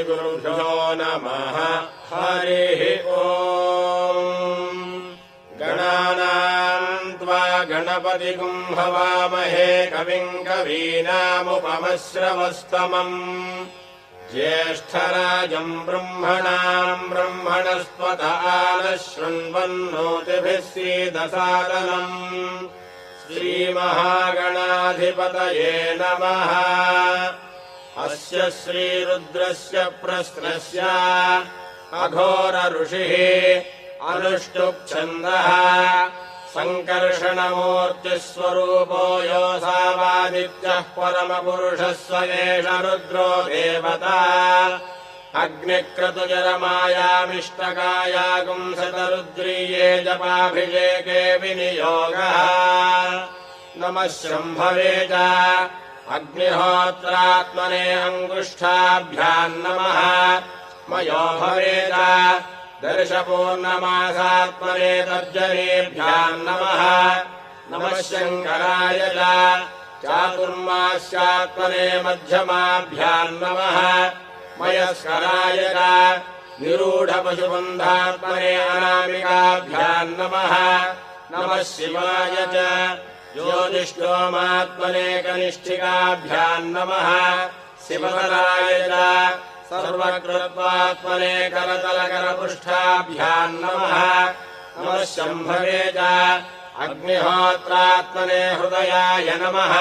श्रीगुरुभ्यो नमः। हरिः ओम्। गणानाम् त्वा गणपतिगुम् हवामहे कविम् कवीनामुपमश्रवस्तमम् ज्येष्ठराजम् ब्रह्मणाम् ब्रह्मणस्पत आनः शृण्वन्नोतिभिः सीदसादनम्। श्रीमहागणाधिपतये नमः। अस्य श्रीरुद्रस्य प्रश्नस्य अघोर ऋषिः अनुष्टुप्छन्दः सङ्कर्षणमूर्तिस्वरूपो योऽसावादित्यः परमपुरुषः स एष रुद्रो देवता। अग्निक्रतुजरमायामिष्टकायागुंसतरुद्रीये जपाभिषेके विनियोगः। नमः शम्भवे च अग्निहोत्रात्मने अङ्गुष्ठाभ्याम् नमः। मयो भवेत दर्शपूर्णमासात्मने तर्जनीभ्याम् नमः। नमः शङ्कराय च चातुर्मास्यात्मने मध्यमाभ्याम् नमः। मयस्कराय च निरूढपशुबन्धात्मने अनामिकाभ्याम् नमः। नमः शिवाय च ज्योतिष्ठोमात्मने कनिष्ठिकाभ्याम् नमः। शिवतराय च सर्वकृत्वात्मने करतलकरपुष्ठाभ्याम् नमः। नमः शम्भवे च अग्निहोत्रात्मने हृदयाय नमः।